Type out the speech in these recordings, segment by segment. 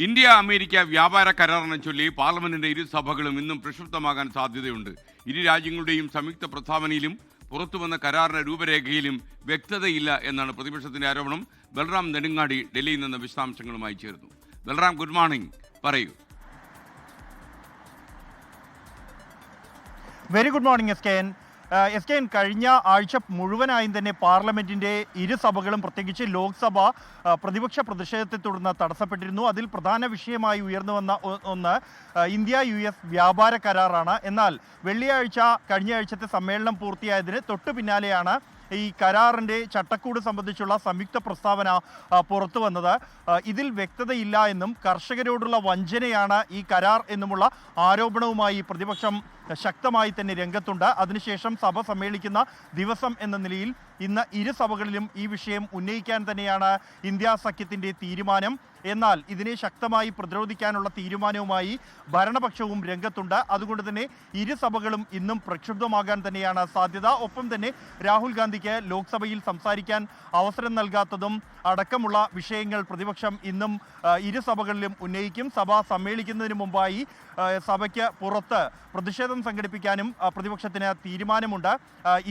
India America വ്യാപാര കരാറിനെ ചൊല്ലി പാർലമെന്റിന്റെ ഇരുസഭകളും ഇന്നും പ്രക്ഷുബ്ധമാകാൻ സാധ്യതയുണ്ട്. ഇരു രാജ്യങ്ങളുടെയും സംയുക്ത പ്രസ്താവനയിലും പുറത്തുവന്ന കരാറിന്റെ രൂപരേഖയിലും വ്യക്തതയില്ല എന്നാണ് പ്രതിപക്ഷത്തിന്റെ ആരോപണം. ബൽറാം നെടുങ്ങാടി ഡൽഹിയിൽ നിന്ന് വിശദാംശങ്ങളുമായി ചേർന്നു. ബൽറാം, ഗുഡ് മോർണിംഗ്, പറയൂ. Very good morning S K N. കഴിഞ്ഞ ആഴ്ച മുഴുവനായും തന്നെ പാർലമെന്റിന്റെ ഇരുസഭകളും പ്രത്യേകിച്ച് ലോക്സഭ പ്രതിപക്ഷ പ്രതിഷേധത്തെ തുടർന്ന് തടസ്സപ്പെട്ടിരുന്നു. അതിൽ പ്രധാന വിഷയമായി ഉയർന്നു വന്ന ഒന്ന് ഇന്ത്യ US വ്യാപാര കരാറാണ്. എന്നാൽ കഴിഞ്ഞ ആഴ്ചത്തെ സമ്മേളനം പൂർത്തിയായതിന് തൊട്ടു പിന്നാലെയാണ് ഈ കരാറിൻ്റെ ചട്ടക്കൂട് സംബന്ധിച്ചുള്ള സംയുക്ത പ്രസ്താവന പുറത്തു വന്നത്. ഇതിൽ വ്യക്തതയില്ല എന്നും കർഷകരോടുള്ള വഞ്ചനയാണ് ഈ കരാർ എന്നുമുള്ള ആരോപണവുമായി പ്രതിപക്ഷം ശക്തമായി തന്നെ രംഗത്തുണ്ട്. അതിനുശേഷം സഭ സമ്മേളിക്കുന്ന ദിവസം എന്ന നിലയിൽ ഇന്ന് ഇരുസഭകളിലും ഈ വിഷയം ഉന്നയിക്കാൻ തന്നെയാണ് ഇന്ത്യ സഖ്യത്തിൻ്റെ തീരുമാനം. എന്നാൽ ഇതിനെ ശക്തമായി പ്രതിരോധിക്കാനുള്ള തീരുമാനവുമായി ഭരണപക്ഷവും രംഗത്തുണ്ട്. അതുകൊണ്ട് തന്നെ ഇരുസഭകളും ഇന്നും പ്രക്ഷുബ്ധമാകാൻ തന്നെയാണ് സാധ്യത. ഒപ്പം തന്നെ രാഹുൽ ഗാന്ധിക്ക് ലോക്സഭയിൽ സംസാരിക്കാൻ അവസരം നൽകാത്തതും അടക്കമുള്ള വിഷയങ്ങൾ പ്രതിപക്ഷം ഇന്നും ഇരുസഭകളിലും ഉന്നയിക്കും. സഭ സമ്മേളിക്കുന്നതിന് മുമ്പായി സഭയ്ക്ക് പുറത്ത് പ്രതിഷേധം സംഘടിപ്പിക്കാനും പ്രതിപക്ഷത്തിന് തീരുമാനമുണ്ട്.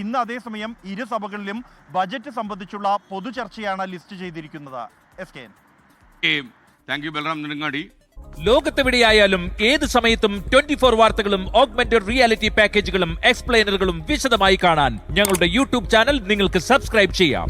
ഇന്ന് അതേസമയം ഇരുസഭകളിലും ബജറ്റ് സംബന്ധിച്ചുള്ള പൊതുചർച്ചയാണ് ലിസ്റ്റ് ചെയ്തിരിക്കുന്നത്. Thank you Balram Nedungadi. ലോകത്തെവിടെയായാലും ഏത് സമയത്തും 24 വാർത്തകളും ഓഗ്മെന്റഡ് റിയാലിറ്റി പാക്കേജുകളും എക്സ്പ്ലെയിനറുകളും വിശദമായി കാണാൻ ഞങ്ങളുടെ യൂട്യൂബ് ചാനൽ നിങ്ങൾക്ക് സബ്സ്ക്രൈബ് ചെയ്യാം.